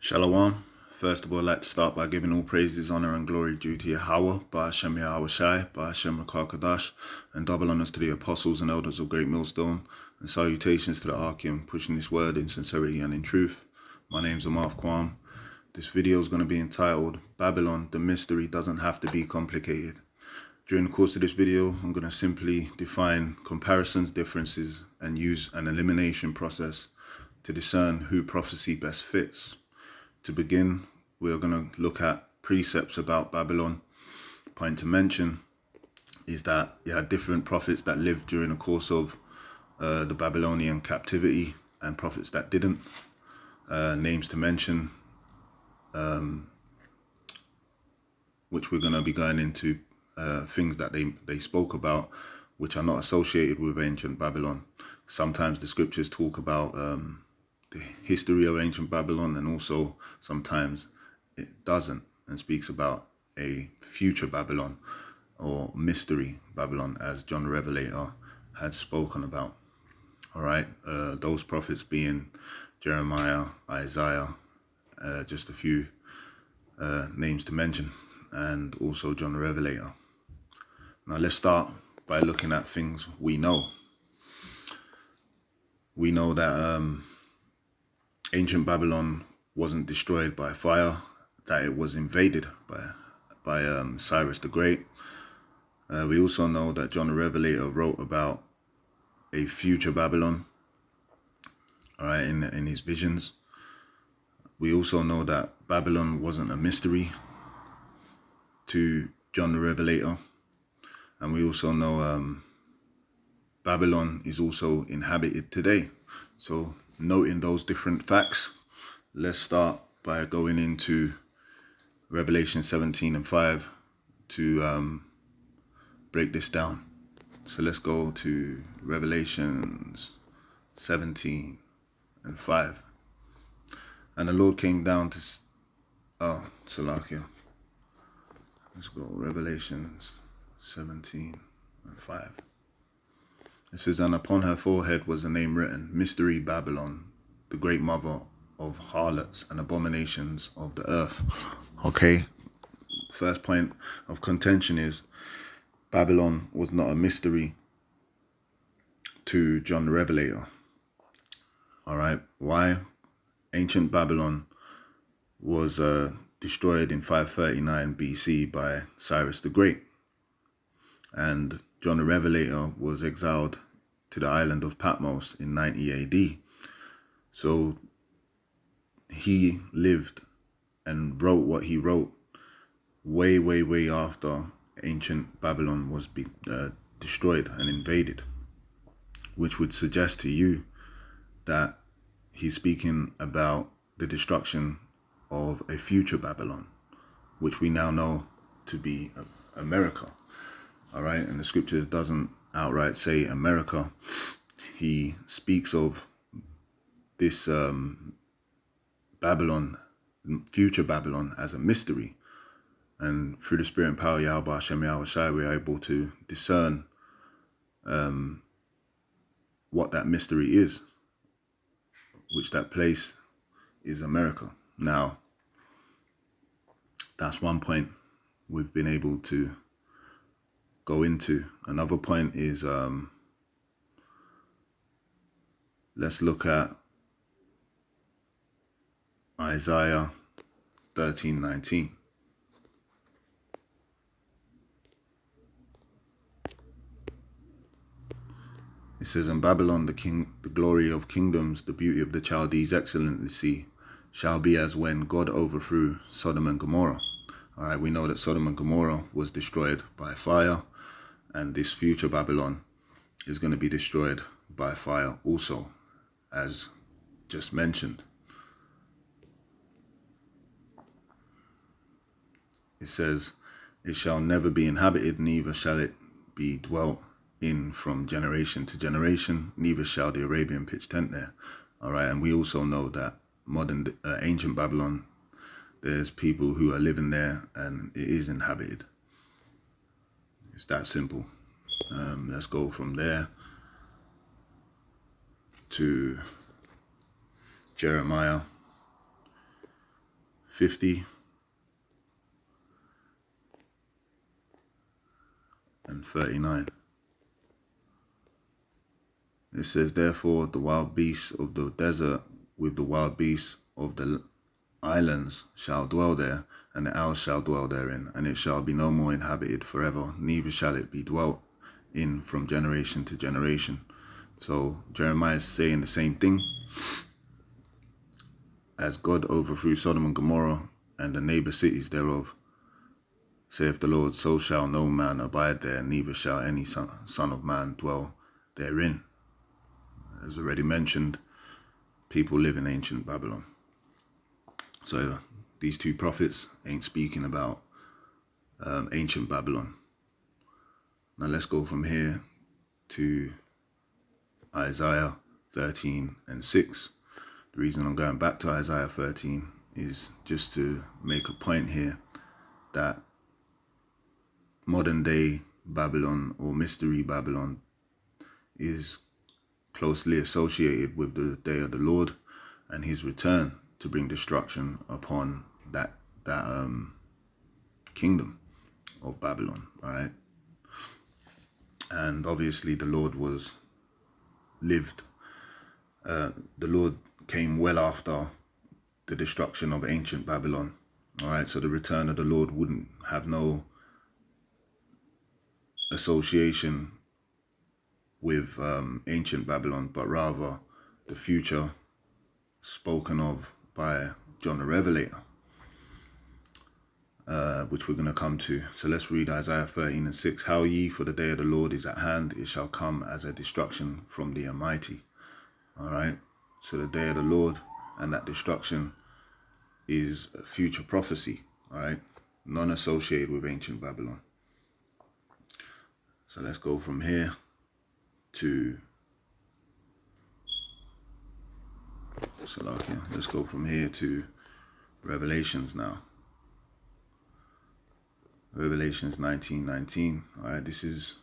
Shalom. First of all, I'd like to start by giving all praises, honor, and glory due to Yahweh, Ba'ashem Yahweh Shai, Ba'ashem Rakakadash, and double honors to the apostles and elders of Great Millstone, and salutations to the Archeum, pushing this word in sincerity and in truth. My name's Amarth Kwam. This video is going to be entitled, Babylon, the Mystery Doesn't Have to Be Complicated. During the course of this video, I'm going to simply define comparisons, differences, and use an elimination process to discern who prophecy best fits. To begin, we are going to look at precepts about Babylon. Point to mention is that you had different prophets that lived during the course of the Babylonian captivity and prophets that didn't. Names to mention, which we're going to be going into things that they spoke about, which are not associated with ancient Babylon. Sometimes the scriptures talk about the history of ancient Babylon, and also sometimes it doesn't, and speaks about a future Babylon or mystery Babylon, as John the Revelator had spoken about. All right, those prophets being Jeremiah, Isaiah, just a few names to mention, and also John the Revelator. Now let's start by looking at things we know. We know that ancient Babylon wasn't destroyed by fire, that it was invaded by Cyrus the Great. We also know that John the Revelator wrote about a future Babylon, all right, in his visions. We also know that Babylon wasn't a mystery to John the Revelator. And we also know Babylon is also inhabited today. So noting those different facts, let's start by going into Revelation 17 and 5 to break this down. So let's go to Revelations 17 and 5. And the Lord came down to, Salakia. Let's go, Revelations 17 and 5. It says, and upon her forehead was a name written, Mystery Babylon, the great mother of harlots and abominations of the earth. Okay, first point of contention is Babylon was not a mystery to John the Revelator. All right, why? Ancient Babylon was destroyed in 539 BC by Cyrus the Great. And John the Revelator was exiled to the island of Patmos in 90 AD. So he lived and wrote what he wrote way after ancient Babylon was destroyed and invaded, which would suggest to you that he's speaking about the destruction of a future Babylon, which we now know to be America. All right, and the scriptures doesn't outright say America. He speaks of this Babylon, future Babylon, as a mystery. And through the Spirit and power of Yahweh Hashem Yahweh Shai, we are able to discern what that mystery is, which that place is America. Now, that's one point we've been able to go into. Another point is let's look at Isaiah 13:19. It says, in Babylon, the glory of kingdoms, the beauty of the Chaldees' excellency, shall be as when God overthrew Sodom and Gomorrah. All right, we know that Sodom and Gomorrah was destroyed by fire, and this future Babylon is going to be destroyed by fire also, as just mentioned. It says, it shall never be inhabited, neither shall it be dwelt in from generation to generation, neither shall the Arabian pitch tent there. All right, and we also know that modern ancient Babylon, there's people who are living there and it is inhabited. It's that simple. Let's go from there to Jeremiah 50 and 39. It says, therefore the wild beasts of the desert with the wild beasts of the islands shall dwell there, and the owls shall dwell therein, and it shall be no more inhabited forever, neither shall it be dwelt in from generation to generation. So Jeremiah is saying the same thing. As God overthrew Sodom and Gomorrah and the neighbor cities thereof, saith the Lord, so shall no man abide there, neither shall any son of man dwell therein. As already mentioned, people live in ancient Babylon. So these two prophets ain't speaking about ancient Babylon. Now let's go from here to Isaiah 13 and 6. The reason I'm going back to Isaiah 13 is just to make a point here that modern day Babylon or mystery Babylon is closely associated with the day of the Lord and his return to bring destruction upon that kingdom of Babylon. All right. And obviously the Lord the Lord came well after the destruction of ancient Babylon. All right, so the return of the Lord wouldn't have no association with ancient Babylon, but rather the future spoken of by John the Revelator, which we're going to come to. So let's read Isaiah 13 and 6. How ye, for the day of the Lord is at hand, it shall come as a destruction from the Almighty. All right, so the day of the Lord and that destruction is a future prophecy, all right, non-associated with ancient Babylon. So let's go from here to let's go from here to Revelations now. Revelations 19:19. All right, this is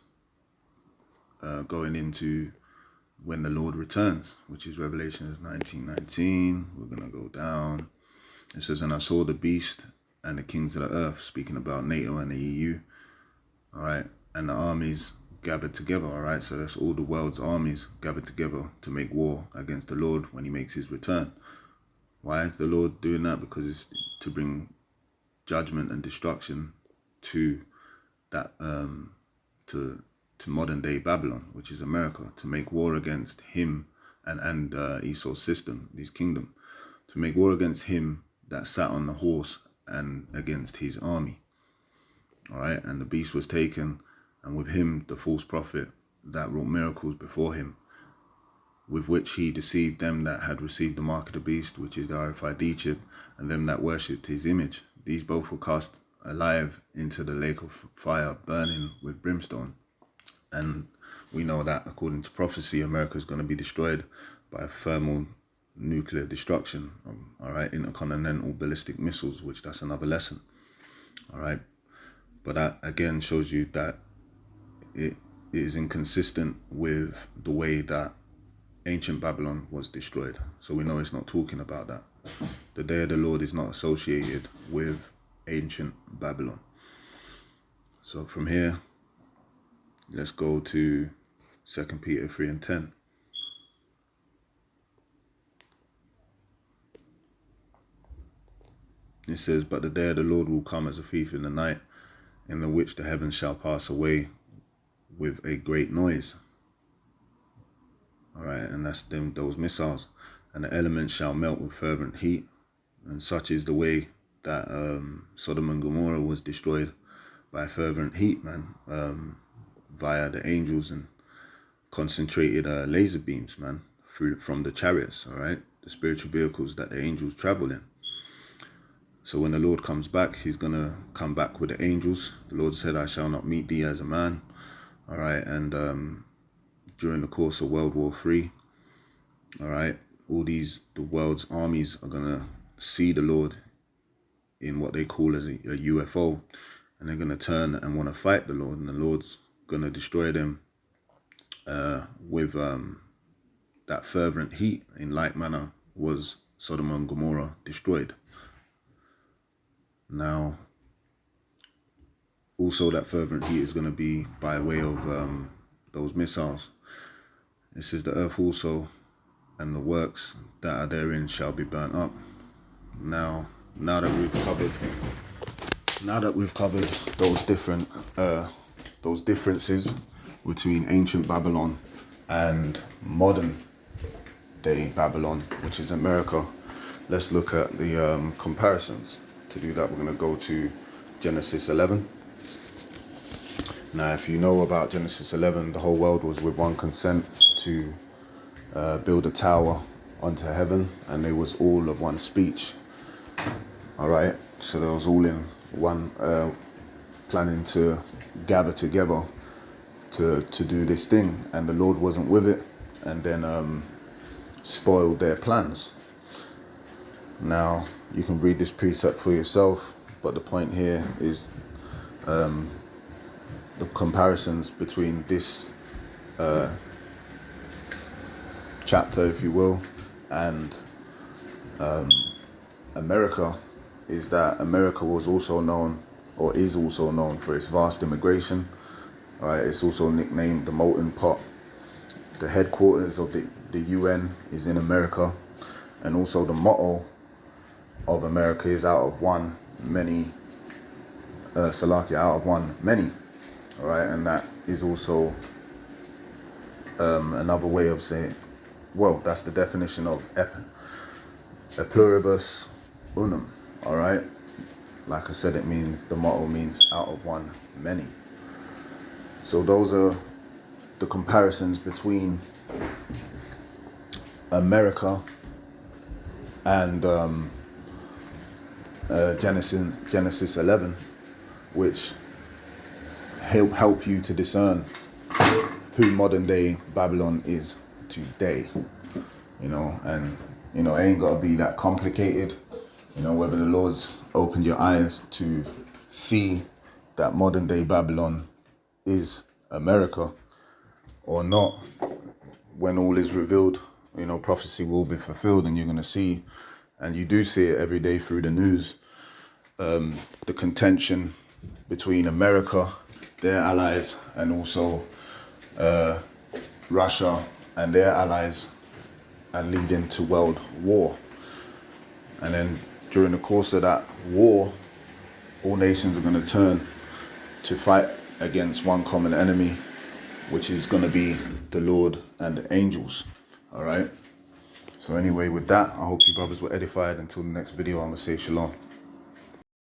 going into when the Lord returns, which is Revelations 19:19. We're going to go down. It says, and I saw the beast and the kings of the earth, speaking about NATO and the EU, all right, and the armies gathered together, all right, so that's all the world's armies gathered together to make war against the Lord when he makes his return. Why is the Lord doing that? Because it's to bring judgment and destruction to that, to modern day Babylon, which is America, to make war against him and Esau's system, his kingdom, to make war against him that sat on the horse and against his army. All right, and the beast was taken, and with him the false prophet that wrought miracles before him, with which he deceived them that had received the mark of the beast, which is the RFID chip, and them that worshipped his image. These both were cast alive into the lake of fire, burning with brimstone. And we know that according to prophecy, America is going to be destroyed by thermonuclear destruction, all right, intercontinental ballistic missiles, which that's another lesson, all right. But that again shows you that it is inconsistent with the way that ancient Babylon was destroyed. So we know it's not talking about that. The day of the Lord is not associated with ancient Babylon. So from here, let's go to 2 Peter 3 and 10. It says, but the day of the Lord will come as a thief in the night, in the which the heavens shall pass away with a great noise. All right, and that's those missiles. And the elements shall melt with fervent heat. And such is the way that Sodom and Gomorrah was destroyed, by fervent heat, man, via the angels and concentrated laser beams, man, from the chariots, all right, the spiritual vehicles that the angels travel in. So when the Lord comes back, he's going to come back with the angels. The Lord said, I shall not meet thee as a man. All right. And during the course of World War III, all right, the world's armies are going to see the Lord in what they call as a UFO. And they're going to turn and want to fight the Lord. And the Lord's going to destroy them with that fervent heat. In like manner was Sodom and Gomorrah destroyed. Now, also that fervent heat is going to be by way of those missiles. It says the earth also and the works that are therein shall be burnt up. Now that we've covered those differences between ancient Babylon and modern day Babylon, which is America, let's look at the comparisons. To do that, we're going to go to Genesis 11. Now, if you know about Genesis 11, the whole world was with one consent to build a tower unto heaven, and they was all of one speech. All right, so they was all in one, planning to gather together to do this thing, and the Lord wasn't with it, and then spoiled their plans. Now, you can read this precept for yourself, but the point here is the comparisons between this chapter, if you will, and America, is that America was also known, or is also known, for its vast immigration. Right, it's also nicknamed the Molten Pot. The headquarters of the UN is in America, and also the motto of America is out of one, many, Salakia, out of one, many. All right, and that is also another way of saying, well, that's the definition of e pluribus unum. All right, like I said, it means, the motto means out of one, many. So those are the comparisons between America and Genesis 11, which help you to discern who modern day Babylon is today. And it ain't got to be that complicated. Whether the Lord's opened your eyes to see that modern day Babylon is America or not, when all is revealed, prophecy will be fulfilled, and you're going to see, and you do see it every day through the news, the contention between America, their allies, and also Russia and their allies, and leading to world war. And then during the course of that war, all nations are going to turn to fight against one common enemy, which is going to be the Lord and the angels. All right. So anyway, with that, I hope you brothers were edified. Until the next video, I'm going to say shalom.